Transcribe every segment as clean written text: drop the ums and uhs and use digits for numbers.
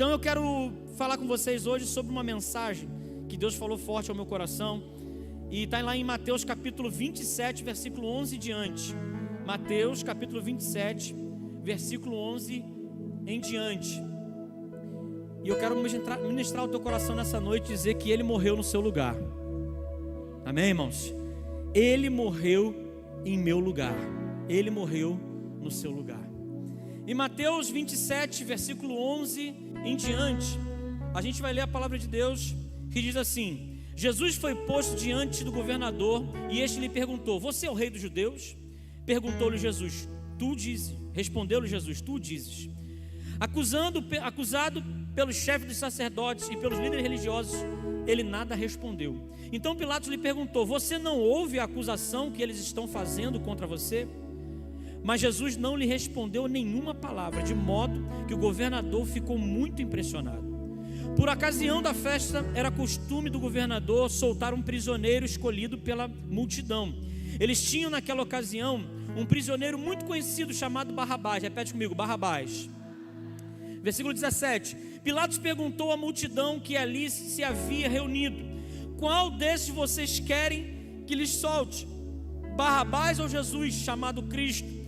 Então eu quero falar com vocês hoje sobre uma mensagem que Deus falou forte ao meu coração, e está lá em Mateus capítulo 27, versículo 11 em diante. Mateus capítulo 27, versículo 11 em diante. E eu quero ministrar o teu coração nessa noite e dizer que Ele morreu no seu lugar. Amém, irmãos? Ele morreu em meu lugar. Ele morreu no seu lugar. Em Mateus 27, versículo 11 em diante, a gente vai ler a palavra de Deus que diz assim: Jesus foi posto diante do governador e este lhe perguntou: você é o rei dos judeus? Perguntou-lhe Jesus: tu dizes. Respondeu-lhe Jesus: tu dizes. Acusado pelos chefes dos sacerdotes e pelos líderes religiosos, ele nada respondeu. Então Pilatos lhe perguntou: você não ouve a acusação que eles estão fazendo contra você? Mas Jesus não lhe respondeu nenhuma palavra, de modo que o governador ficou muito impressionado. Por ocasião da festa, era costume do governador soltar um prisioneiro escolhido pela multidão. Eles tinham naquela ocasião um prisioneiro muito conhecido chamado Barrabás. Repete comigo: Barrabás. Versículo 17: Pilatos perguntou à multidão que ali se havia reunido: qual desses vocês querem que lhes solte? Barrabás ou Jesus, chamado Cristo?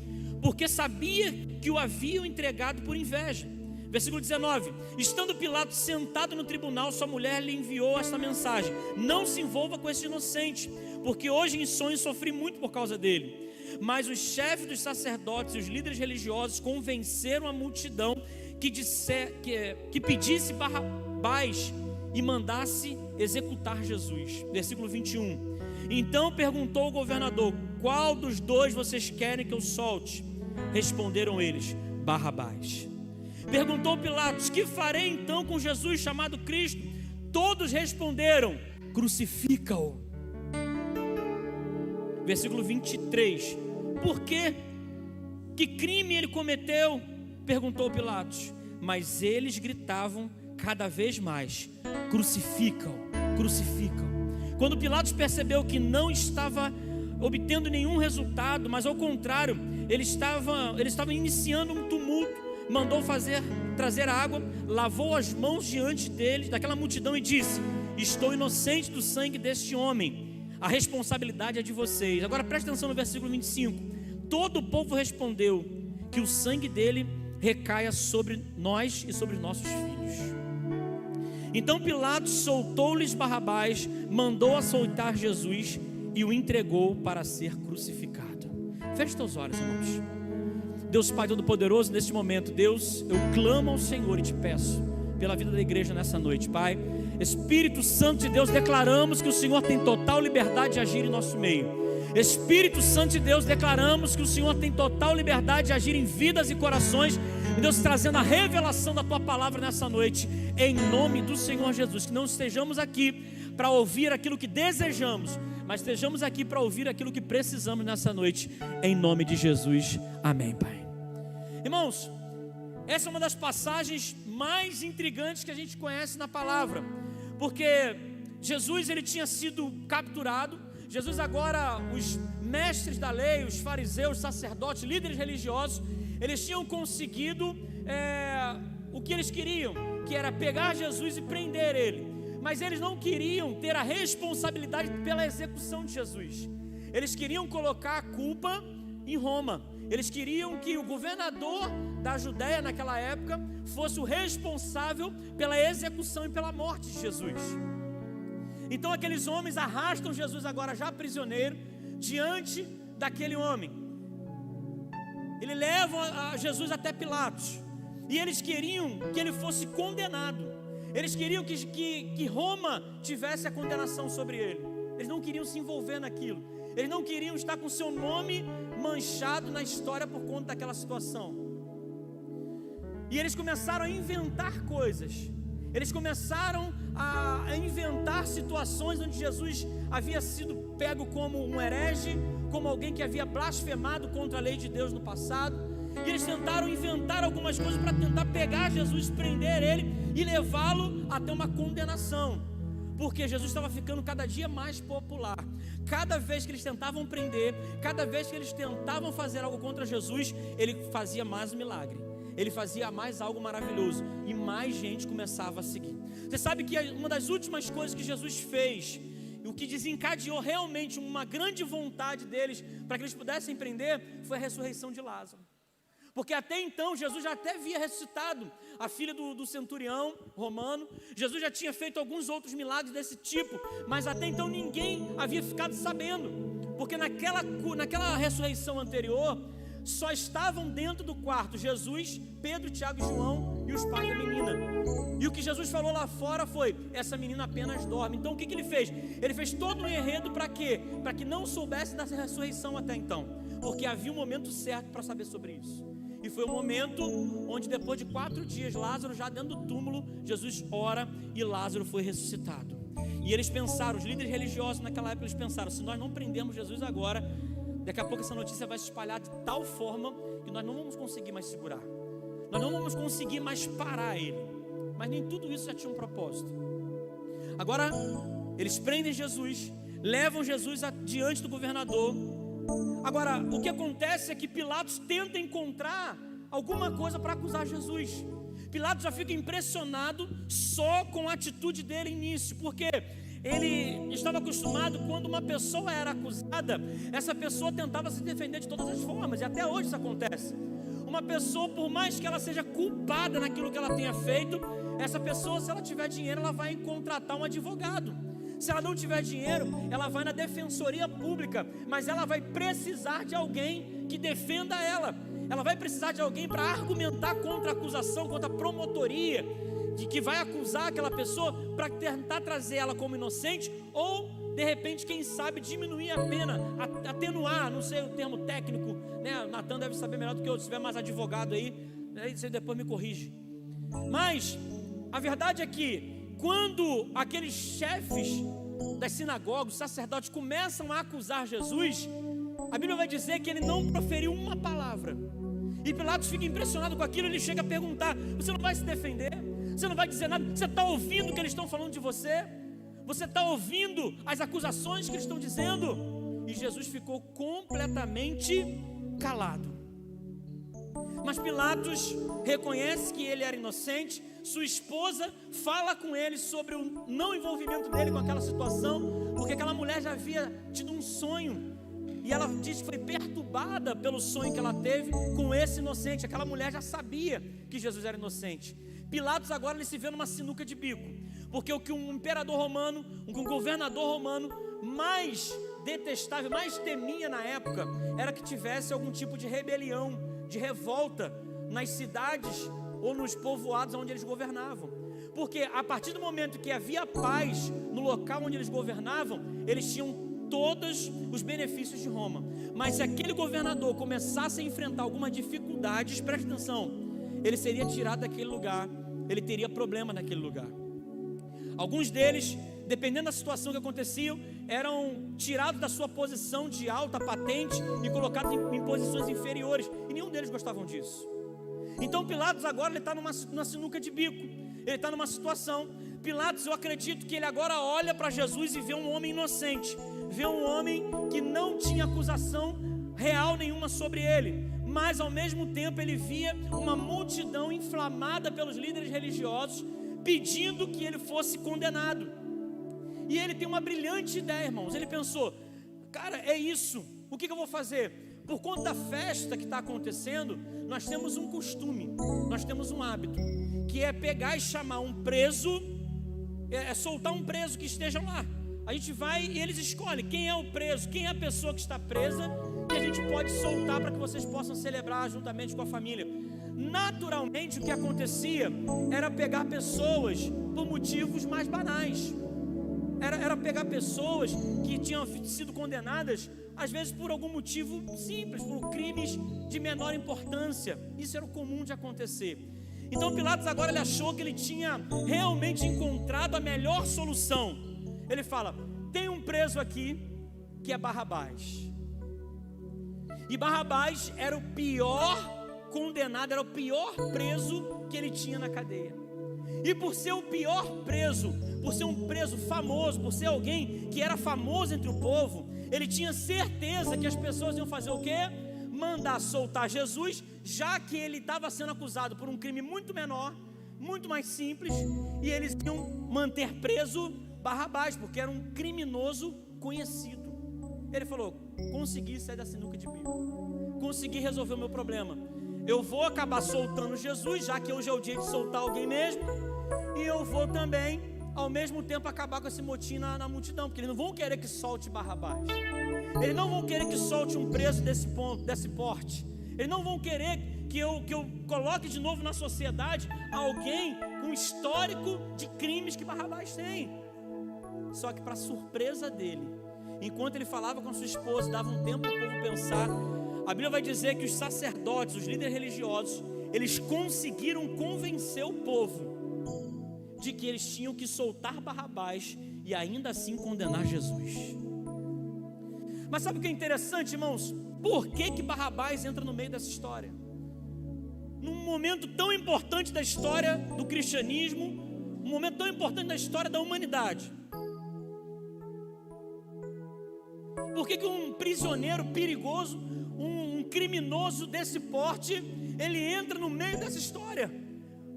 Porque sabia que o haviam entregado por inveja. Versículo 19: estando Pilatos sentado no tribunal, sua mulher lhe enviou esta mensagem: não se envolva com esse inocente, porque hoje em sonho sofri muito por causa dele. Mas os chefes dos sacerdotes e os líderes religiosos convenceram a multidão que pedisse Barrabás e mandasse executar Jesus. Versículo 21: então perguntou o governador: qual dos dois vocês querem que eu solte? Responderam eles: Barrabás. Perguntou Pilatos: que farei então com Jesus chamado Cristo? Todos responderam: crucifica-o. Versículo 23: por quê? Que crime ele cometeu? Perguntou Pilatos. Mas eles gritavam cada vez mais: crucificam, crucificam. Quando Pilatos percebeu que não estava obtendo nenhum resultado, mas ao contrário, ele estava iniciando um tumulto, mandou trazer água, lavou as mãos diante deles, daquela multidão, e disse: estou inocente do sangue deste homem, a responsabilidade é de vocês. Agora preste atenção no versículo 25: todo o povo respondeu: que o sangue dele recaia sobre nós e sobre os nossos filhos. Então Pilatos soltou-lhes Barrabás, mandou açoitar Jesus e o entregou para ser crucificado. Feche teus olhos, irmãos. Deus Pai Todo-Poderoso, neste momento, Deus, eu clamo ao Senhor e te peço pela vida da igreja nessa noite, Pai. Espírito Santo de Deus, declaramos que o Senhor tem total liberdade de agir em nosso meio. Espírito Santo de Deus, declaramos que o Senhor tem total liberdade de agir em vidas e corações, e Deus, trazendo a revelação da Tua Palavra nessa noite, em nome do Senhor Jesus. Que não estejamos aqui para ouvir aquilo que desejamos, mas estejamos aqui para ouvir aquilo que precisamos nessa noite, em nome de Jesus, amém, Pai. Irmãos, essa é uma das passagens mais intrigantes que a gente conhece na palavra, porque Jesus, ele tinha sido capturado. Jesus agora, os mestres da lei, os fariseus, sacerdotes, líderes religiosos, eles tinham conseguido o que eles queriam, que era pegar Jesus e prender ele. Mas eles não queriam ter a responsabilidade pela execução de Jesus. Eles queriam colocar a culpa em Roma. Eles queriam que o governador da Judéia naquela época fosse o responsável pela execução e pela morte de Jesus. Então aqueles homens arrastam Jesus agora já prisioneiro diante daquele homem. Eles levam a Jesus até Pilatos, e eles queriam que ele fosse condenado. Eles queriam que Roma tivesse a condenação sobre ele. Eles não queriam se envolver naquilo. Eles não queriam estar com seu nome manchado na história por conta daquela situação. E eles começaram a inventar coisas. Eles começaram a inventar situações onde Jesus havia sido pego como um herege, como alguém que havia blasfemado contra a lei de Deus no passado. E eles tentaram inventar algumas coisas para tentar pegar Jesus, prender ele e levá-lo até uma condenação, porque Jesus estava ficando cada dia mais popular. Cada vez que eles tentavam prender, cada vez que eles tentavam fazer algo contra Jesus, ele fazia mais um milagre. ele fazia mais algo maravilhoso e mais gente começava a seguir. Você sabe que uma das últimas coisas que Jesus fez, o que desencadeou realmente uma grande vontade deles para que eles pudessem empreender, foi a ressurreição de Lázaro. Porque até então Jesus já até havia ressuscitado a filha do centurião romano, Jesus já tinha feito alguns outros milagres desse tipo, mas até então ninguém havia ficado sabendo, porque naquela ressurreição anterior, só estavam dentro do quarto Jesus, Pedro, Tiago e João e os pais da menina. E o que Jesus falou lá fora foi: essa menina apenas dorme. Então o que ele fez? Ele fez todo um enredo para quê? Para que não soubesse da ressurreição até então, porque havia um momento certo para saber sobre isso. E foi o momento onde, depois de 4 dias, Lázaro já dentro do túmulo, Jesus ora e Lázaro foi ressuscitado. E eles pensaram, os líderes religiosos naquela época, eles pensaram: se nós não prendemos Jesus agora, daqui a pouco essa notícia vai se espalhar de tal forma que nós não vamos conseguir mais segurar, nós não vamos conseguir mais parar ele. Mas nem tudo isso já tinha um propósito. Agora eles prendem Jesus, levam Jesus diante do governador. Agora o que acontece é que Pilatos tenta encontrar alguma coisa para acusar Jesus. Pilatos já fica impressionado só com a atitude dele início, porque ele estava acostumado, quando uma pessoa era acusada, essa pessoa tentava se defender de todas as formas, e até hoje isso acontece. Uma pessoa, por mais que ela seja culpada naquilo que ela tenha feito, essa pessoa, se ela tiver dinheiro, ela vai contratar um advogado. Se ela não tiver dinheiro, ela vai na defensoria pública, mas ela vai precisar de alguém que defenda ela. Ela vai precisar de alguém para argumentar contra a acusação, contra a promotoria, de que vai acusar aquela pessoa, para tentar trazer ela como inocente, ou de repente, quem sabe, diminuir a pena, atenuar, não sei o termo técnico, né? Natan deve saber melhor do que eu, se tiver mais advogado aí você depois me corrige. Mas a verdade é que quando aqueles chefes das sinagogas, os sacerdotes, começam a acusar Jesus, a Bíblia vai dizer que ele não proferiu uma palavra. E Pilatos fica impressionado com aquilo. Ele chega a perguntar: você não vai se defender? Você não vai dizer nada? Você está ouvindo o que eles estão falando de você? Você está ouvindo as acusações que eles estão dizendo? E Jesus ficou completamente calado. Mas Pilatos reconhece que ele era inocente. Sua esposa fala com ele sobre o não envolvimento dele com aquela situação, porque aquela mulher já havia tido um sonho, e ela diz que foi perturbada pelo sonho que ela teve com esse inocente. Aquela mulher já sabia que Jesus era inocente. Pilatos agora ele se vê numa sinuca de bico, porque o que um imperador romano, um governador romano mais detestável, mais temia na época, era que tivesse algum tipo de rebelião, de revolta nas cidades ou nos povoados onde eles governavam. Porque a partir do momento que havia paz no local onde eles governavam, eles tinham todos os benefícios de Roma. Mas se aquele governador começasse a enfrentar algumas dificuldades, preste atenção, ele seria tirado daquele lugar, ele teria problema naquele lugar. Alguns deles, dependendo da situação que acontecia, eram tirados da sua posição de alta patente e colocados em posições inferiores, e nenhum deles gostavam disso. Então Pilatos agora ele está numa sinuca de bico, ele está numa situação. Pilatos, eu acredito que ele agora olha para Jesus e vê um homem inocente, vê um homem que não tinha acusação real nenhuma sobre ele, mas ao mesmo tempo ele via uma multidão inflamada pelos líderes religiosos, pedindo que ele fosse condenado. E ele tem uma brilhante ideia, irmãos. Ele pensou: cara, é isso, o que eu vou fazer? Por conta da festa que está acontecendo, nós temos um costume, nós temos um hábito, que é pegar e chamar um preso, soltar um preso que esteja lá. A gente vai e eles escolhem quem é o preso, quem é a pessoa que está presa, e a gente pode soltar para que vocês possam celebrar juntamente com a família. Naturalmente, o que acontecia era pegar pessoas por motivos mais banais. Era pegar pessoas que tinham sido condenadas, às vezes por algum motivo simples, por crimes de menor importância. Isso era o comum de acontecer. Então Pilatos agora ele achou que ele tinha realmente encontrado a melhor solução. Ele fala: tem um preso aqui que é Barrabás. E Barrabás era o pior condenado, era o pior preso que ele tinha na cadeia. E por ser o pior preso, por ser um preso famoso, por ser alguém que era famoso entre o povo, ele tinha certeza que as pessoas iam fazer o quê? mandar soltar Jesus, já que ele estava sendo acusado por um crime muito menor, muito mais simples, e eles iam manter preso Barrabás, porque era um criminoso conhecido. Ele falou: consegui sair da sinuca de bico, consegui resolver o meu problema, eu vou acabar soltando Jesus, já que hoje é o dia de soltar alguém mesmo, e eu vou também, ao mesmo tempo, acabar com esse motim na multidão, porque eles não vão querer que solte Barrabás, eles não vão querer que solte um preso desse porte, eles não vão querer que eu coloque de novo na sociedade alguém com histórico de crimes que Barrabás tem. Só que, para surpresa dele, enquanto ele falava com a sua esposa, dava um tempo para o povo pensar, a Bíblia vai dizer que os sacerdotes, os líderes religiosos, eles conseguiram convencer o povo de que eles tinham que soltar Barrabás e ainda assim condenar Jesus. Mas sabe o que é interessante, irmãos? Por que Barrabás entra no meio dessa história? Num momento tão importante da história do cristianismo, um momento tão importante da história da humanidade. Por que um prisioneiro perigoso, um criminoso desse porte, ele entra no meio dessa história?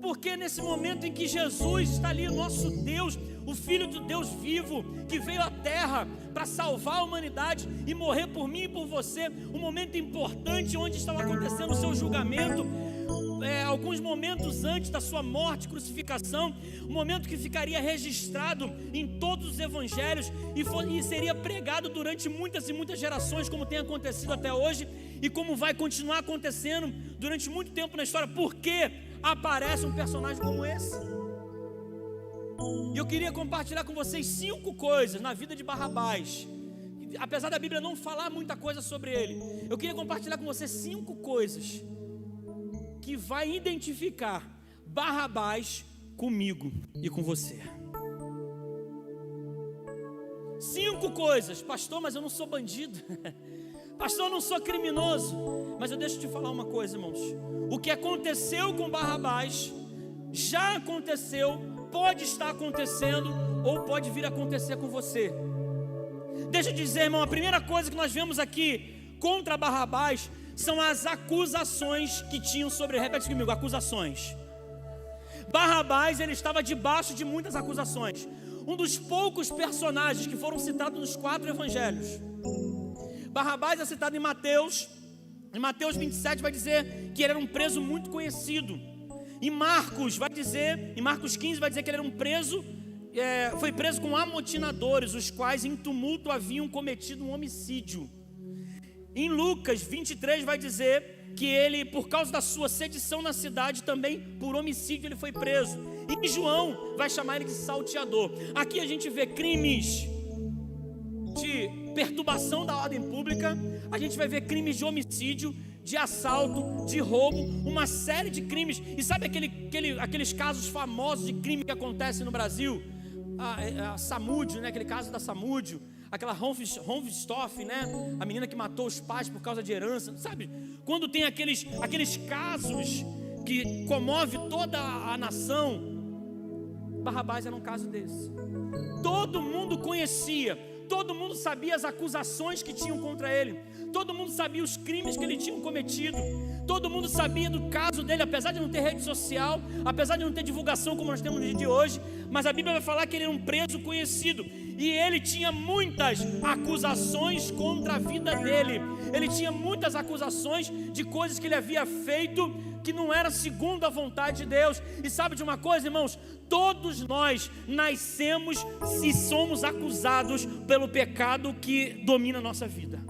Porque nesse momento em que Jesus está ali, o nosso Deus, o Filho do Deus vivo, que veio à terra para salvar a humanidade e morrer por mim e por você, um momento importante onde estava acontecendo o seu julgamento, alguns momentos antes da sua morte, crucificação, um momento que ficaria registrado em todos os evangelhos e seria pregado durante muitas e muitas gerações, como tem acontecido até hoje e como vai continuar acontecendo durante muito tempo na história. Por que aparece um personagem como esse? E eu queria compartilhar com vocês 5 coisas na vida de Barrabás. Apesar da Bíblia não falar muita coisa sobre ele, eu queria compartilhar com vocês 5 coisas que vai identificar Barrabás comigo e com você. 5 coisas. Pastor, mas eu não sou bandido. Pastor, eu não sou criminoso. Mas eu deixo te falar uma coisa, irmãos. O que aconteceu com Barrabás já aconteceu, pode estar acontecendo ou pode vir a acontecer com você. Deixa eu dizer, irmão, a primeira coisa que nós vemos aqui contra Barrabás são as acusações que tinham sobre ele. Repete comigo: acusações. Barrabás, ele estava debaixo de muitas acusações. Um dos poucos personagens que foram citados nos 4 evangelhos. Barrabás é citado em Mateus 27 vai dizer que ele era um preso muito conhecido. Em Marcos 15 vai dizer que ele era um preso, foi preso com amotinadores, os quais em tumulto haviam cometido um homicídio. Em Lucas 23 vai dizer que ele, por causa da sua sedição na cidade, também por homicídio ele foi preso. E João vai chamar ele de salteador. Aqui a gente vê crimes de perturbação da ordem pública, a gente vai ver crimes de homicídio, de assalto, de roubo, uma série de crimes. E sabe aqueles casos famosos de crime que acontecem no Brasil? A Samúdio, né? Aquele caso da Samúdio, aquela Ronvistoff, né? A menina que matou os pais por causa de herança, sabe? Quando tem aqueles casos que comove toda a nação, Barrabás era um caso desse. Todo mundo conhecia, todo mundo sabia as acusações que tinham contra ele, todo mundo sabia os crimes que ele tinha cometido, todo mundo sabia do caso dele, apesar de não ter rede social, apesar de não ter divulgação como nós temos no dia de hoje, mas a Bíblia vai falar que ele era um preso conhecido, e ele tinha muitas acusações contra a vida dele, ele tinha muitas acusações de coisas que ele havia feito, que não era segundo a vontade de Deus. E sabe de uma coisa, irmãos? Todos nós nascemos e somos acusados pelo pecado que domina a nossa vida.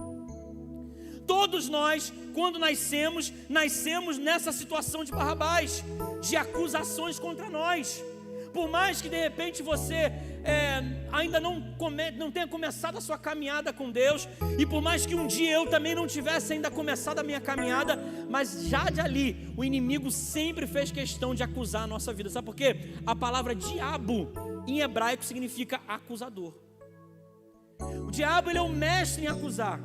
Todos nós, quando nascemos nessa situação de Barrabás, de acusações contra nós. Por mais que de repente você ainda não tenha começado a sua caminhada com Deus, e por mais que um dia eu também não tivesse ainda começado a minha caminhada, mas já de ali, o inimigo sempre fez questão de acusar a nossa vida. Sabe por quê? A palavra diabo em hebraico significa acusador. O diabo, ele é o mestre em acusar.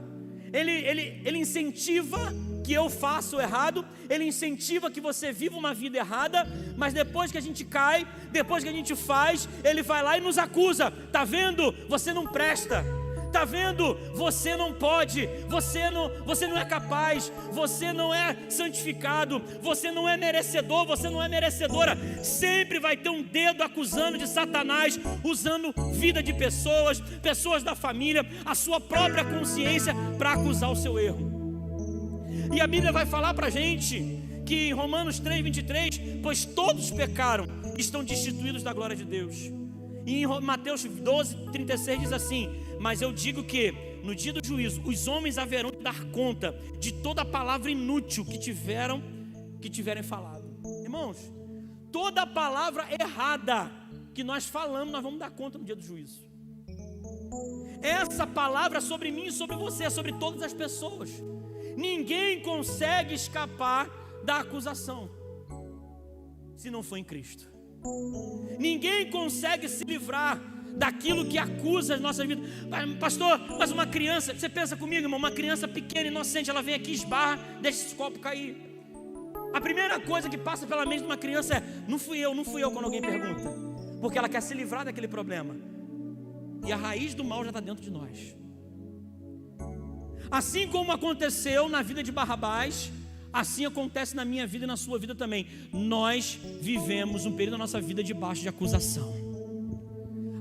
Ele incentiva que eu faça o errado, ele incentiva que você viva uma vida errada, mas depois que a gente cai, depois que a gente faz, ele vai lá e nos acusa. Tá vendo? Você não presta. Está vendo? Você não pode, você não é capaz, você não é santificado, você não é merecedor, você não é merecedora. Sempre vai ter um dedo acusando de Satanás, usando vida de pessoas da família, a sua própria consciência para acusar o seu erro. E a Bíblia vai falar para a gente que em Romanos 3:23, pois todos pecaram, estão destituídos da glória de Deus. E em Mateus 12:36 diz assim: mas eu digo que no dia do juízo os homens haverão de dar conta de toda a palavra inútil que tiverem falado. Irmãos, toda a palavra errada que nós falamos, nós vamos dar conta no dia do juízo. Essa palavra é sobre mim e sobre você, é sobre todas as pessoas. Ninguém consegue escapar da acusação se não for em Cristo. Ninguém consegue se livrar daquilo que acusa as nossas vidas. Pastor, mas uma criança, você pensa comigo, irmão, uma criança pequena, inocente, ela vem aqui, esbarra, deixa esse copo cair. A primeira coisa que passa pela mente de uma criança é: não fui eu quando alguém pergunta, porque ela quer se livrar daquele problema. E a raiz do mal já está dentro de nós. Assim como aconteceu na vida de Barrabás, assim acontece na minha vida e na sua vida também. Nós vivemos um período da nossa vida debaixo de acusação.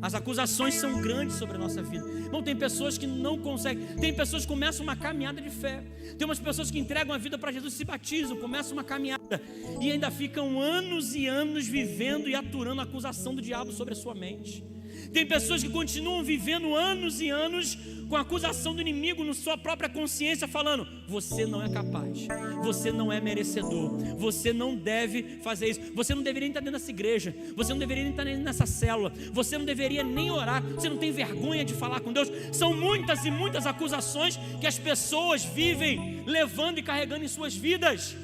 As acusações são grandes sobre a nossa vida. Não, tem pessoas que não conseguem. Tem pessoas que começam uma caminhada de fé. Tem umas pessoas que entregam a vida para Jesus, se batizam, começam uma caminhada e ainda ficam anos e anos vivendo e aturando a acusação do diabo sobre a sua mente. Tem pessoas que continuam vivendo anos e anos com a acusação do inimigo na sua própria consciência, falando: você não é capaz, você não é merecedor, você não deve fazer isso, você não deveria estar dentro dessa igreja, você não deveria estar nessa célula, você não deveria nem orar, você não tem vergonha de falar com Deus. São muitas e muitas acusações que as pessoas vivem levando e carregando em suas vidas.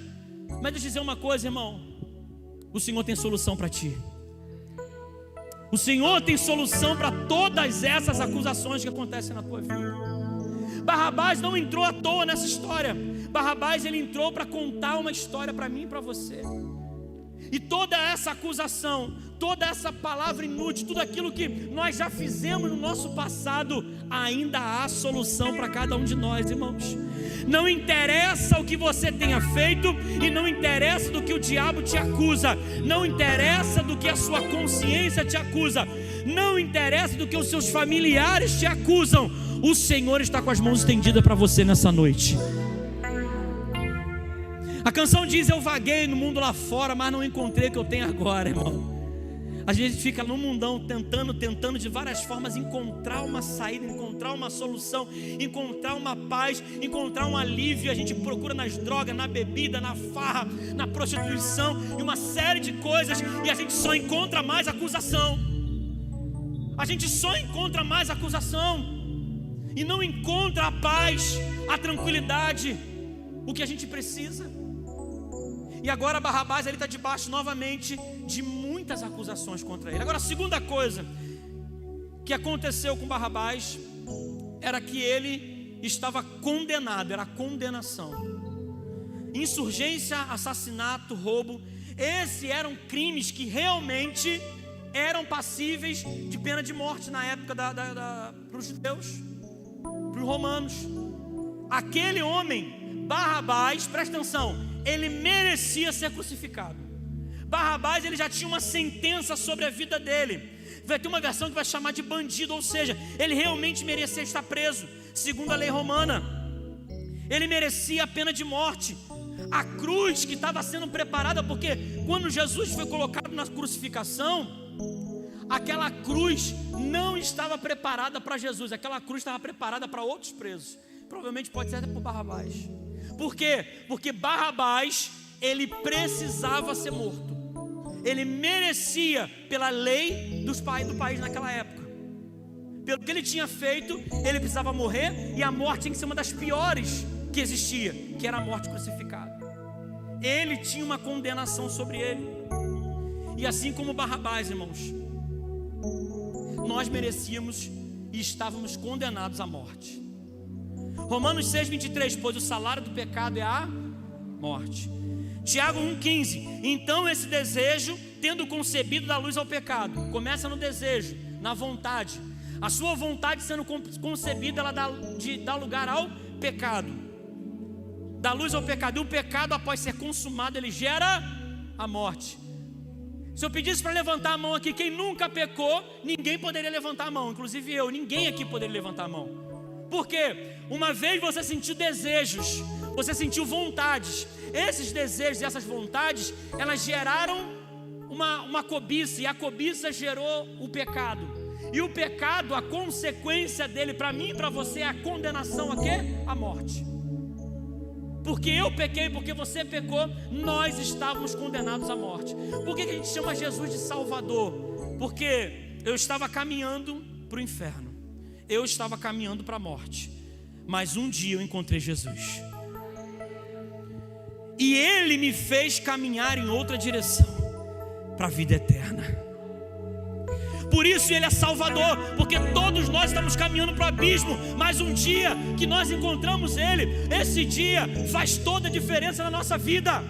Mas deixa eu dizer uma coisa, irmão: o Senhor tem solução para ti. O Senhor tem solução para todas essas acusações que acontecem na tua vida. Barrabás não entrou à toa nessa história. Barrabás, ele entrou para contar uma história para mim e para você. E toda essa acusação, toda essa palavra inútil, tudo aquilo que nós já fizemos no nosso passado, ainda há solução para cada um de nós, irmãos. Não interessa o que você tenha feito, e não interessa do que o diabo te acusa, não interessa do que a sua consciência te acusa, não interessa do que os seus familiares te acusam. O Senhor está com as mãos estendidas para você nessa noite. A canção diz: eu vaguei no mundo lá fora, mas não encontrei o que eu tenho agora, irmão. A gente fica no mundão tentando de várias formas encontrar uma saída, encontrar uma solução, encontrar uma paz, encontrar um alívio. A gente procura nas drogas, na bebida, na farra, na prostituição e uma série de coisas, e a gente só encontra mais acusação. A gente só encontra mais acusação e não encontra a paz, a tranquilidade, o que a gente precisa. E agora Barrabás, ele está debaixo novamente de muitas acusações contra ele. Agora, a segunda coisa que aconteceu com Barrabás era que ele estava condenado, era a condenação. Insurgência, assassinato, roubo, esses eram crimes que realmente eram passíveis de pena de morte na época para os judeus, para os romanos. Aquele homem, Barrabás, presta atenção, ele merecia ser crucificado. Barrabás, ele já tinha uma sentença sobre a vida dele. Vai ter uma versão que vai chamar de bandido, ou seja, ele realmente merecia estar preso, segundo a lei romana. Ele merecia a pena de morte. A cruz que estava sendo preparada, porque quando Jesus foi colocado na crucificação, aquela cruz não estava preparada para Jesus, aquela cruz estava preparada para outros presos. Provavelmente pode ser até por Barrabás. Por quê? Porque Barrabás, ele precisava ser morto. Ele merecia, pela lei do país naquela época, pelo que ele tinha feito, ele precisava morrer. E a morte tinha que ser uma das piores que existia, que era a morte crucificada. Ele tinha uma condenação sobre ele. E assim como Barrabás, irmãos, nós merecíamos e estávamos condenados à morte. Romanos 6:23, pois o salário do pecado é a morte. Tiago 1,15, então esse desejo, tendo concebido, dá luz ao pecado. Começa no desejo, na vontade. A sua vontade sendo concebida, ela dá lugar ao pecado, dá luz ao pecado. E o pecado, após ser consumado, ele gera a morte. Se eu pedisse para levantar a mão aqui, quem nunca pecou, ninguém poderia levantar a mão, inclusive eu, ninguém aqui poderia levantar a mão. Por quê? Uma vez você sentiu desejos, você sentiu vontades. Esses desejos e essas vontades, elas geraram uma cobiça, e a cobiça gerou o pecado. E o pecado, a consequência dele para mim e para você é a condenação a quê? A morte. Porque eu pequei, porque você pecou, nós estávamos condenados à morte. Por que a gente chama Jesus de Salvador? Porque eu estava caminhando para o inferno, eu estava caminhando para a morte, mas um dia eu encontrei Jesus, e Ele me fez caminhar em outra direção, para a vida eterna. Por isso Ele é Salvador, porque todos nós estamos caminhando para o abismo, mas um dia que nós encontramos Ele, esse dia faz toda a diferença na nossa vida.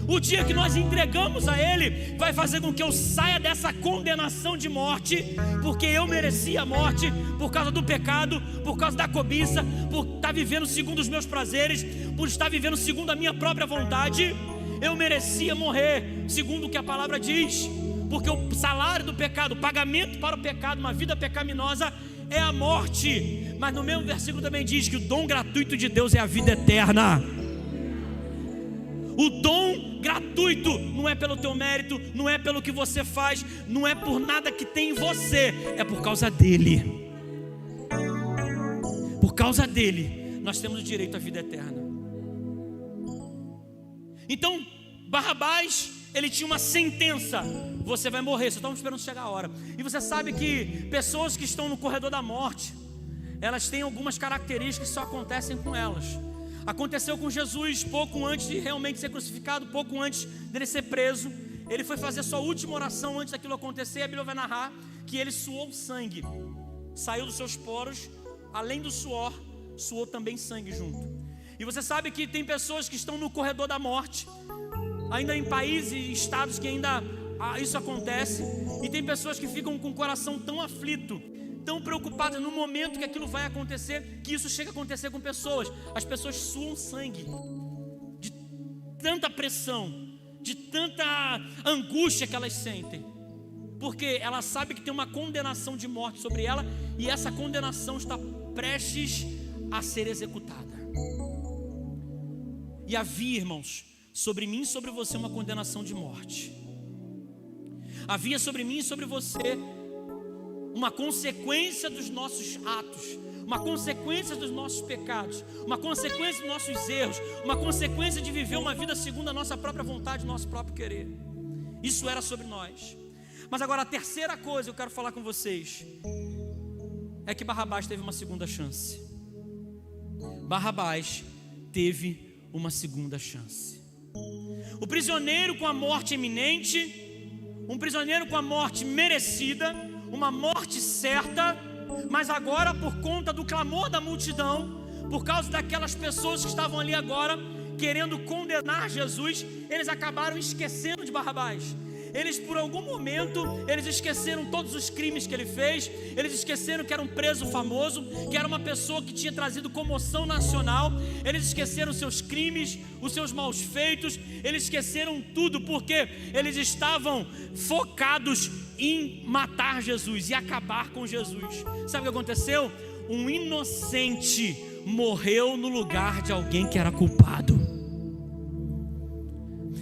O dia que nós entregamos a Ele vai fazer com que eu saia dessa condenação de morte, porque eu merecia a morte por causa do pecado, por causa da cobiça, por estar vivendo segundo os meus prazeres, por estar vivendo segundo a minha própria vontade. Eu merecia morrer, segundo o que a palavra diz, porque o salário do pecado, o pagamento para o pecado, uma vida pecaminosa, é a morte. Mas no mesmo versículo também diz que o dom gratuito de Deus é a vida eterna. O dom gratuito não é pelo teu mérito, não é pelo que você faz, não é por nada que tem em você, é por causa dele. Por causa dele, nós temos o direito à vida eterna. Então, Barrabás, ele tinha uma sentença: você vai morrer, só estamos esperando chegar a hora. E você sabe que pessoas que estão no corredor da morte, elas têm algumas características que só acontecem com elas. Aconteceu com Jesus pouco antes de realmente ser crucificado, pouco antes dele ser preso. Ele foi fazer sua última oração antes daquilo acontecer. A Bíblia vai narrar que ele suou sangue, saiu dos seus poros, além do suor, suou também sangue junto. E você sabe que tem pessoas que estão no corredor da morte, ainda em países e estados que ainda isso acontece, e tem pessoas que ficam com o coração tão aflito, tão preocupadas no momento que aquilo vai acontecer, que isso chega a acontecer com pessoas. As pessoas suam sangue de tanta pressão, de tanta angústia que elas sentem, porque ela sabe que tem uma condenação de morte sobre ela, e essa condenação está prestes a ser executada. E havia, irmãos, sobre mim e sobre você uma condenação de morte. Havia sobre mim e sobre você uma consequência dos nossos atos, uma consequência dos nossos pecados, uma consequência dos nossos erros, uma consequência de viver uma vida segundo a nossa própria vontade, nosso próprio querer. Isso era sobre nós. Mas agora a terceira coisa que eu quero falar com vocês é que Barrabás teve uma segunda chance. Barrabás teve uma segunda chance. O prisioneiro com a morte iminente, um prisioneiro com a morte merecida, uma morte certa, mas agora por conta do clamor da multidão, por causa daquelas pessoas que estavam ali agora querendo condenar Jesus, eles acabaram esquecendo de Barrabás. Eles, por algum momento, eles esqueceram todos os crimes que ele fez. Eles esqueceram que era um preso famoso, que era uma pessoa que tinha trazido comoção nacional. Eles esqueceram os seus crimes, os seus maus feitos. Eles esqueceram tudo, porque eles estavam focados em matar Jesus e acabar com Jesus. Sabe o que aconteceu? Um inocente morreu no lugar de alguém que era culpado.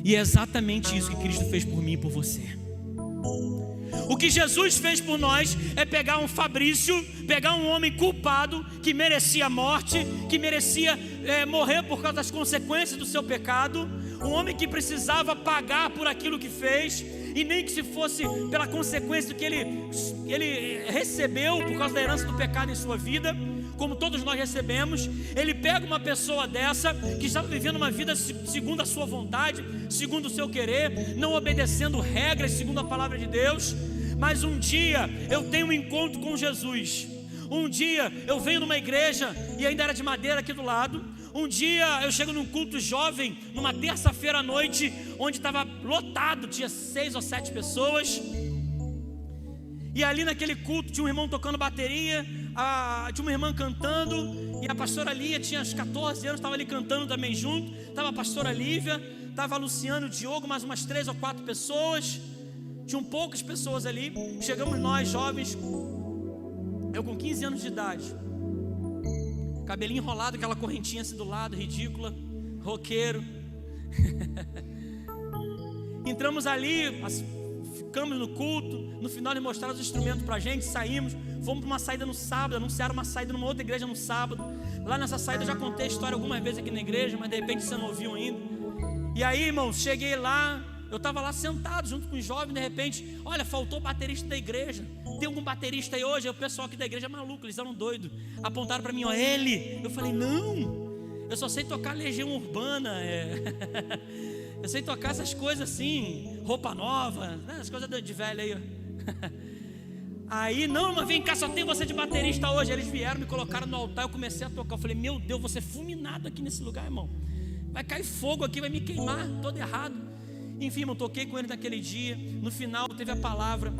E é exatamente isso que Cristo fez por mim e por você. O que Jesus fez por nós é pegar um Fabrício, pegar um homem culpado, que merecia morte, que merecia morrer por causa das consequências do seu pecado, um homem que precisava pagar por aquilo que fez, e nem que se fosse pela consequência do que ele recebeu por causa da herança do pecado em sua vida, como todos nós recebemos. Ele pega uma pessoa dessa, que estava vivendo uma vida segundo a sua vontade, segundo o seu querer, não obedecendo regras segundo a palavra de Deus. Mas um dia eu tenho um encontro com Jesus. Um dia eu venho numa igreja, e ainda era de madeira aqui do lado. Um dia eu chego num culto jovem, numa terça-feira à noite, onde estava lotado, tinha 6 ou 7 pessoas. E ali naquele culto tinha um irmão tocando bateria, tinha uma irmã cantando, e a pastora Lia tinha uns 14 anos, estava ali cantando também junto. Estava a pastora Lívia, estava a Luciano, o Diogo, mais umas 3 ou 4 pessoas. Tinham poucas pessoas ali. Chegamos nós jovens, eu com 15 anos de idade, cabelinho enrolado, aquela correntinha assim do lado, ridícula, roqueiro. Entramos ali, ficamos no culto. No final eles mostraram os instrumentos pra gente, saímos, fomos para uma saída no sábado, anunciaram uma saída numa outra igreja no sábado. Lá nessa saída eu já contei a história algumas vezes aqui na igreja, mas de repente você não ouviu ainda. E aí, irmãos, cheguei lá, eu estava lá sentado junto com os jovens, de repente, olha, faltou o baterista da igreja. Tem algum baterista aí hoje? Aí o pessoal aqui da igreja é maluco, eles eram doidos. Apontaram para mim, ó, ele. Eu falei, não, eu só sei tocar Legião Urbana, eu sei tocar essas coisas assim, roupa nova, né? As coisas de velho aí, ó. Aí, não, mas vem cá, só tem você de baterista hoje. Eles vieram, me colocaram no altar, eu comecei a tocar. Eu falei, meu Deus, vou ser fulminado aqui nesse lugar, irmão. Vai cair fogo aqui, vai me queimar, todo errado. Enfim, irmão, toquei com ele naquele dia. No final teve a palavra.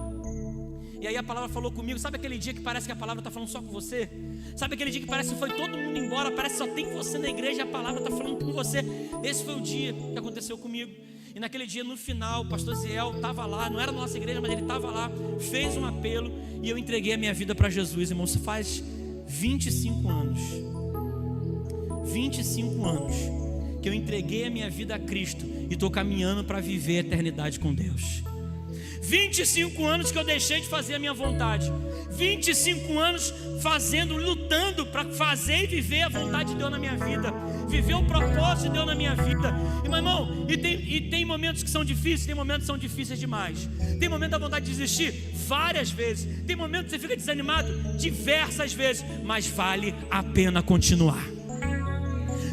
E aí a palavra falou comigo. Sabe aquele dia que parece que a palavra está falando só com você? Sabe aquele dia que parece que foi todo mundo embora, parece que só tem você na igreja e a palavra está falando com você? Esse foi o dia que aconteceu comigo. E naquele dia, no final, o pastor Ziel estava lá, não era da nossa igreja, mas ele estava lá, fez um apelo e eu entreguei a minha vida para Jesus, irmão. Isso faz 25 anos. 25 anos que eu entreguei a minha vida a Cristo e estou caminhando para viver a eternidade com Deus. 25 anos que eu deixei de fazer a minha vontade. 25 anos lutando para fazer e viver a vontade de Deus na minha vida, viver o propósito de Deus na minha vida. E meu irmão, tem momentos que são difíceis, tem momentos que são difíceis demais. Tem momento da vontade de desistir várias vezes. Tem momentos que você fica desanimado diversas vezes, mas vale a pena continuar.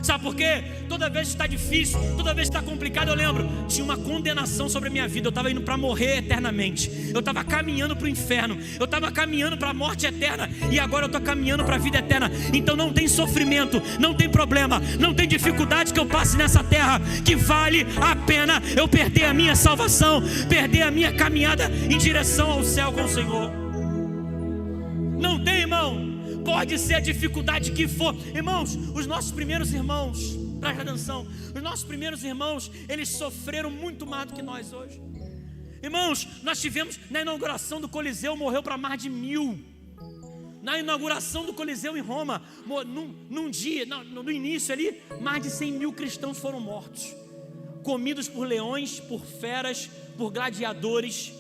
Sabe por quê? Toda vez que está difícil, toda vez que está complicado, eu lembro, tinha uma condenação sobre a minha vida. Eu estava indo para morrer eternamente. Eu estava caminhando para o inferno. Eu estava caminhando para a morte eterna. E agora eu estou caminhando para a vida eterna. Então não tem sofrimento, não tem problema, não tem dificuldade que eu passe nessa terra que vale a pena eu perder a minha salvação, perder a minha caminhada em direção ao céu com o Senhor. Não tem, irmão. Pode ser a dificuldade que for. Irmãos, os nossos primeiros irmãos, presta atenção, os nossos primeiros irmãos, eles sofreram muito mais do que nós hoje. Irmãos, nós tivemos na inauguração do Coliseu, morreu para mais de 1000. Na inauguração do Coliseu em Roma, num dia, no início ali, mais de 100.000 cristãos foram mortos, comidos por leões, por feras, por gladiadores.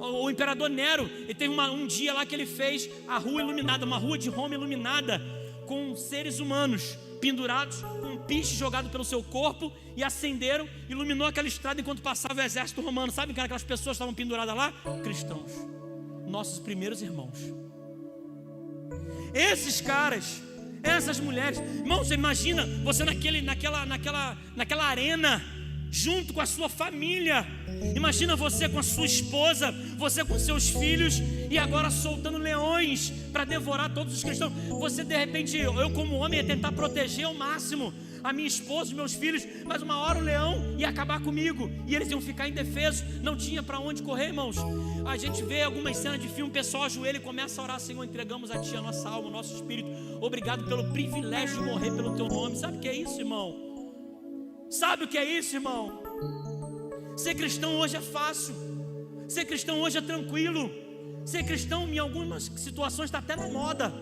O imperador Nero, ele teve um dia lá que ele fez a rua iluminada, uma rua de Roma iluminada, com seres humanos pendurados, com um piche jogado pelo seu corpo, e acenderam, iluminou aquela estrada enquanto passava o exército romano. Sabe que aquelas pessoas estavam penduradas lá? Cristãos, nossos primeiros irmãos. Esses caras, essas mulheres, irmão, você imagina você naquela arena, junto com a sua família. Imagina você com a sua esposa, você com seus filhos, e agora soltando leões para devorar todos os cristãos. Você de repente, eu como homem ia tentar proteger ao máximo a minha esposa, os meus filhos, mas uma hora o leão ia acabar comigo e eles iam ficar indefesos, não tinha para onde correr, irmãos. A gente vê algumas cenas de filme, o pessoal ajoelha e começa a orar: Senhor, entregamos a Ti a nossa alma, o nosso espírito, obrigado pelo privilégio de morrer pelo Teu nome. Sabe o que é isso, irmão? Sabe o que é isso, irmão? Ser cristão hoje é fácil, ser cristão hoje é tranquilo, ser cristão em algumas situações está até na moda,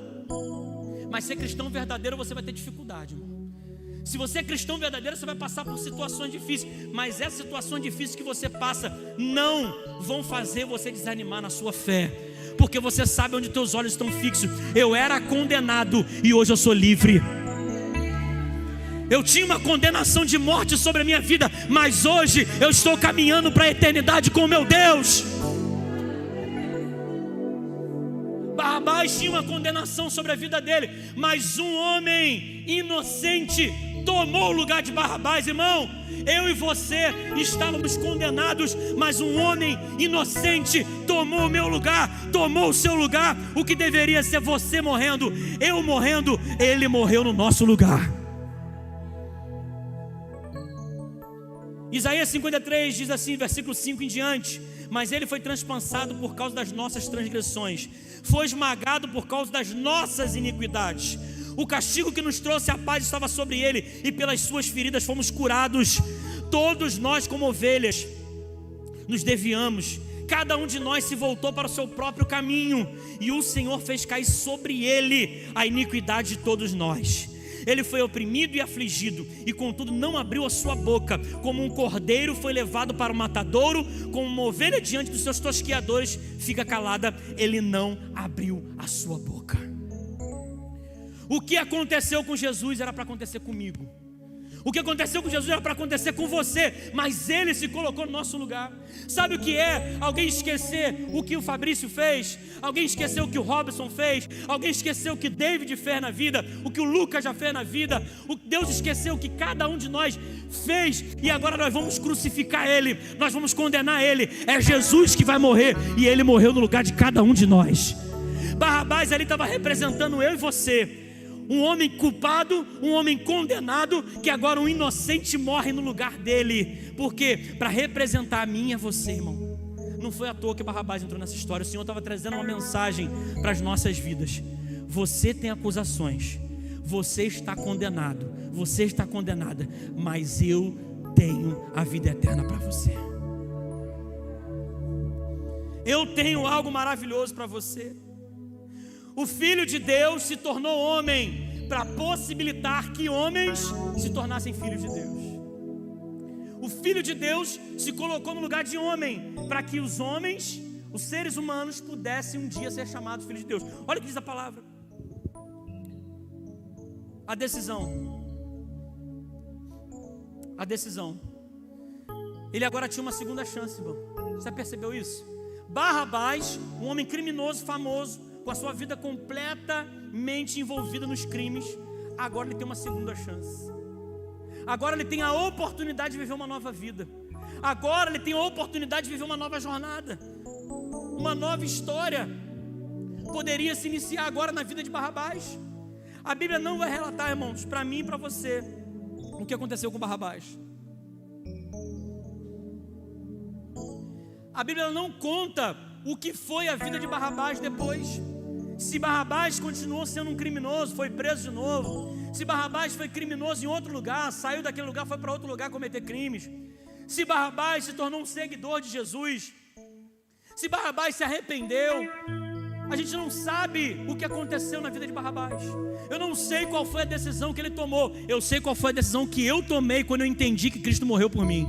mas ser cristão verdadeiro você vai ter dificuldade, irmão. Se você é cristão verdadeiro, você vai passar por situações difíceis, mas essas situações difíceis que você passa não vão fazer você desanimar na sua fé, porque você sabe onde teus olhos estão fixos. Eu era condenado e hoje eu sou livre. Eu tinha uma condenação de morte sobre a minha vida, mas hoje eu estou caminhando para a eternidade com o meu Deus. Barrabás tinha uma condenação sobre a vida dele, mas um homem inocente tomou o lugar de Barrabás, irmão. Eu e você estávamos condenados, mas um homem inocente tomou o meu lugar, tomou o seu lugar. O que deveria ser você morrendo, eu morrendo, ele morreu no nosso lugar. Isaías 53 diz assim, versículo 5 em diante: mas ele foi transpassado por causa das nossas transgressões, foi esmagado por causa das nossas iniquidades. O castigo que nos trouxe a paz estava sobre ele, e pelas suas feridas fomos curados. Todos nós, como ovelhas, nos desviamos, cada um de nós se voltou para o seu próprio caminho, e o Senhor fez cair sobre ele a iniquidade de todos nós. Ele foi oprimido e afligido, e contudo não abriu a sua boca. Como um cordeiro foi levado para o matadouro, como uma ovelha diante dos seus tosqueadores fica calada, ele não abriu a sua boca. O que aconteceu com Jesus era para acontecer comigo. O que aconteceu com Jesus era para acontecer com você, mas Ele se colocou no nosso lugar. Sabe o que é? Alguém esquecer o que o Fabrício fez, alguém esqueceu o que o Robson fez, alguém esqueceu o que David fez na vida, o que o Lucas já fez na vida. Deus esqueceu o que cada um de nós fez, e agora nós vamos crucificar Ele, nós vamos condenar Ele. É Jesus que vai morrer, e Ele morreu no lugar de cada um de nós. Barrabás ali estava representando eu e você. Um homem culpado, um homem condenado, que agora um inocente morre no lugar dele. Por quê? Para representar a mim e a você, irmão. Não foi à toa que Barrabás entrou nessa história. O Senhor estava trazendo uma mensagem para as nossas vidas. Você tem acusações, você está condenado, você está condenada, mas eu tenho a vida eterna para você. Eu tenho algo maravilhoso para você. O Filho de Deus se tornou homem para possibilitar que homens se tornassem filhos de Deus. O Filho de Deus se colocou no lugar de homem para que os homens, os seres humanos, pudessem um dia ser chamados filhos de Deus. Olha o que diz a palavra. A decisão. A decisão. Ele agora tinha uma segunda chance, irmão. Você percebeu isso? Barrabás, um homem criminoso, famoso, com a sua vida completamente envolvida nos crimes, agora ele tem uma segunda chance. Agora ele tem a oportunidade de viver uma nova vida. Agora ele tem a oportunidade de viver uma nova jornada. Uma nova história poderia se iniciar agora na vida de Barrabás. A Bíblia não vai relatar, irmãos, para mim e para você, o que aconteceu com Barrabás. A Bíblia não conta o que foi a vida de Barrabás depois. Se Barrabás continuou sendo um criminoso, foi preso de novo. Se Barrabás foi criminoso em outro lugar, saiu daquele lugar, foi para outro lugar cometer crimes. Se Barrabás se tornou um seguidor de Jesus. Se Barrabás se arrependeu. A gente não sabe o que aconteceu na vida de Barrabás. Eu não sei qual foi a decisão que ele tomou. Eu sei qual foi a decisão que eu tomei quando eu entendi que Cristo morreu por mim.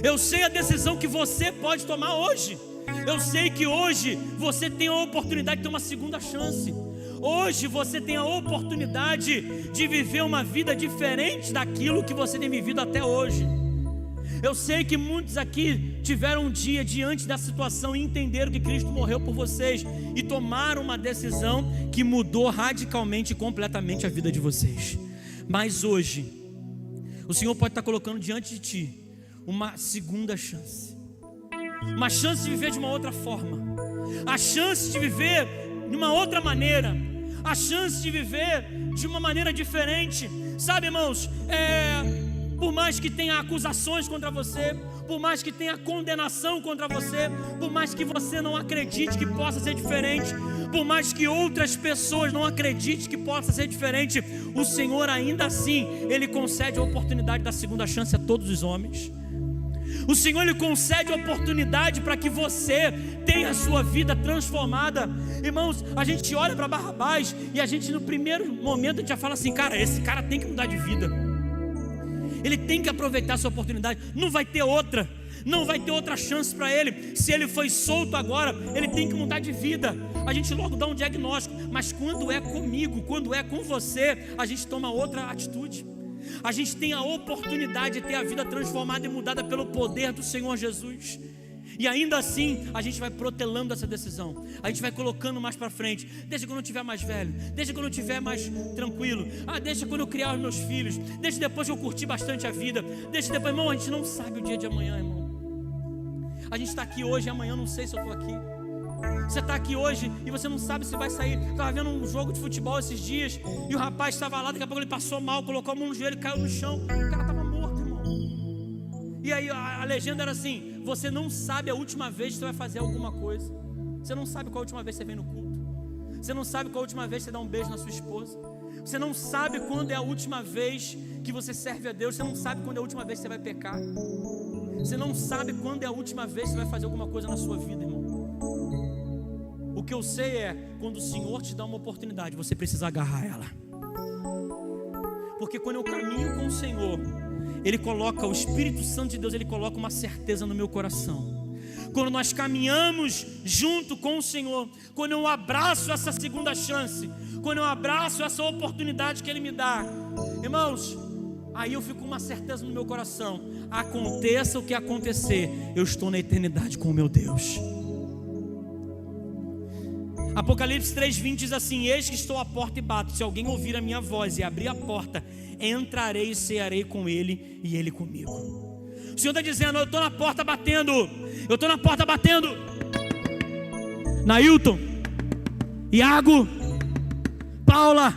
Eu sei a decisão que você pode tomar hoje. Eu sei que hoje você tem a oportunidade de ter uma segunda chance. Hoje você tem a oportunidade de viver uma vida diferente daquilo que você tem vivido até hoje. Eu sei que muitos aqui tiveram um dia diante da situação e entenderam que Cristo morreu por vocês e tomaram uma decisão que mudou radicalmente e completamente a vida de vocês. Mas hoje, o Senhor pode estar colocando diante de ti uma segunda chance. Uma chance de viver de uma outra forma. A chance de viver de uma outra maneira. A chance de viver de uma maneira diferente. Sabe, irmãos, por mais que tenha acusações contra você, por mais que tenha condenação contra você, por mais que você não acredite que possa ser diferente, por mais que outras pessoas não acreditem que possa ser diferente, o Senhor ainda assim, Ele concede a oportunidade da segunda chance a todos os homens. O Senhor, Ele concede a oportunidade para que você tenha a sua vida transformada. Irmãos, a gente olha para Barrabás e a gente no primeiro momento a gente já fala assim, cara, esse cara tem que mudar de vida. Ele tem que aproveitar essa oportunidade. Não vai ter outra. Não vai ter outra chance para ele. Se ele foi solto agora, ele tem que mudar de vida. A gente logo dá um diagnóstico. Mas quando é comigo, quando é com você, a gente toma outra atitude. A gente tem a oportunidade de ter a vida transformada e mudada pelo poder do Senhor Jesus. E ainda assim, a gente vai protelando essa decisão. A gente vai colocando mais para frente. Deixa quando eu estiver mais velho. Deixa quando eu estiver mais tranquilo. Deixa quando eu criar os meus filhos. Deixa depois que eu curtir bastante a vida. Deixa depois, irmão, a gente não sabe o dia de amanhã, irmão. A gente está aqui hoje e amanhã eu não sei se eu estou aqui. Você está aqui hoje e você não sabe se vai sair. Estava vendo um jogo de futebol esses dias e o rapaz estava lá, daqui a pouco ele passou mal, colocou a mão no joelho, caiu no chão. O cara estava morto, irmão. E aí a legenda era assim: Você não sabe a última vez que você vai fazer alguma coisa. Você não sabe qual a última vez que você vem no culto. Você não sabe qual a última vez que você dá um beijo na sua esposa. Você não sabe quando é a última vez que você serve a Deus. Você não sabe quando é a última vez que você vai pecar. Você não sabe quando é a última vez que você vai fazer alguma coisa na sua vida, irmão. O que eu sei é, quando o Senhor te dá uma oportunidade, você precisa agarrar ela. Porque quando eu caminho com o Senhor, Ele coloca, o Espírito Santo de Deus, Ele coloca uma certeza no meu coração. Quando nós caminhamos junto com o Senhor, quando eu abraço essa segunda chance, quando eu abraço essa oportunidade que Ele me dá, irmãos, aí eu fico com uma certeza no meu coração: aconteça o que acontecer, eu estou na eternidade com o meu Deus. Apocalipse 3:20 diz assim: eis que estou à porta e bato, se alguém ouvir a minha voz e abrir a porta, entrarei e cearei com ele e ele comigo. O Senhor está dizendo: eu estou na porta batendo, eu estou na porta batendo. Nailton, Iago, Paula,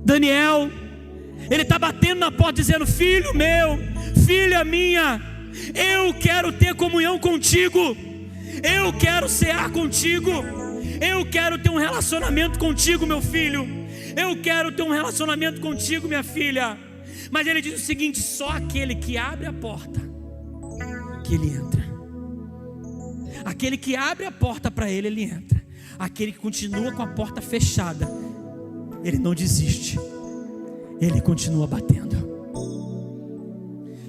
Daniel, Ele está batendo na porta dizendo: filho meu, filha minha, eu quero ter comunhão contigo, eu quero cear contigo, eu quero ter um relacionamento contigo, meu filho, eu quero ter um relacionamento contigo, minha filha. Mas Ele diz o seguinte: só aquele que abre a porta, que Ele entra. Aquele que abre a porta para Ele, Ele entra. Aquele que continua com a porta fechada, Ele não desiste, Ele continua batendo.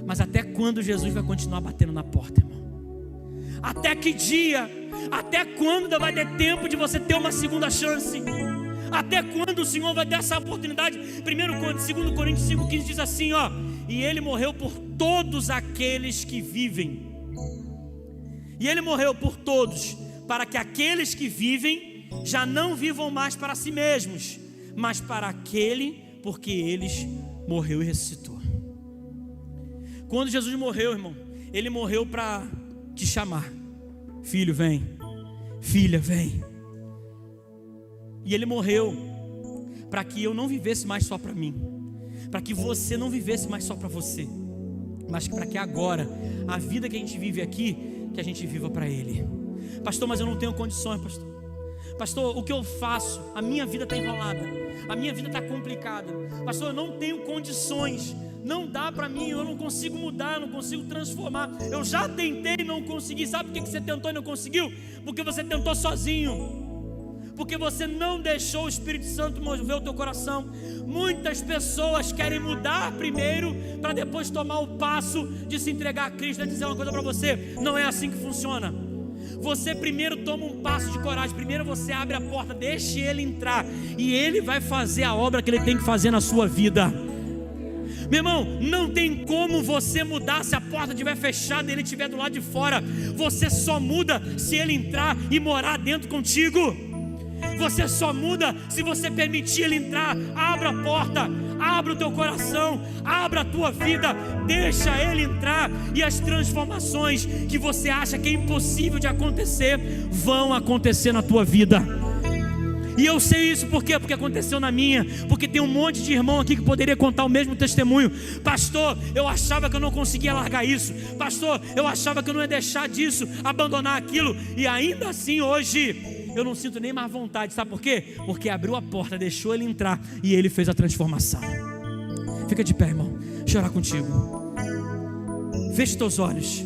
Mas até quando Jesus vai continuar batendo na porta, irmão? Até que dia? Até quando vai ter tempo de você ter uma segunda chance? Até quando o Senhor vai dar essa oportunidade? 2 Coríntios 5,15 diz assim, ó: e Ele morreu por todos aqueles que vivem. E Ele morreu por todos, para que aqueles que vivem já não vivam mais para si mesmos, mas para aquele porque eles morreu e ressuscitou. Quando Jesus morreu, irmão, Ele morreu para te chamar: filho, vem, filha, vem. E Ele morreu para que eu não vivesse mais só para mim, para que você não vivesse mais só para você, mas para que agora, a vida que a gente vive aqui, que a gente viva para Ele. Pastor, mas eu não tenho condições, pastor. Pastor, o que eu faço? A minha vida está enrolada, a minha vida está complicada. Pastor, eu não tenho condições, não dá para mim, eu não consigo mudar, eu não consigo transformar. Eu já tentei e não consegui. Sabe por que você tentou e não conseguiu? Porque você tentou sozinho, porque você não deixou o Espírito Santo mover o teu coração. Muitas pessoas querem mudar primeiro, para depois tomar o passo de se entregar a Cristo. Deixa eu dizer uma coisa para você: não é assim que funciona. Você primeiro toma um passo de coragem, primeiro você abre a porta, deixe Ele entrar, e Ele vai fazer a obra que Ele tem que fazer na sua vida. Meu irmão, não tem como você mudar se a porta estiver fechada e Ele estiver do lado de fora. Você só muda se Ele entrar e morar dentro contigo. Você só muda se você permitir Ele entrar. Abra a porta, abra o teu coração, abra a tua vida, deixa Ele entrar, e as transformações que você acha que é impossível de acontecer, vão acontecer na tua vida. E eu sei isso por quê? Porque aconteceu na minha, porque tem um monte de irmão aqui que poderia contar o mesmo testemunho. Pastor, eu achava que eu não conseguia largar isso. Pastor, eu achava que eu não ia deixar disso, abandonar aquilo, e ainda assim hoje eu não sinto nem mais vontade. Sabe por quê? Porque abriu a porta, deixou Ele entrar, e Ele fez a transformação. Fica de pé, irmão, deixa eu orar contigo. Feche teus olhos.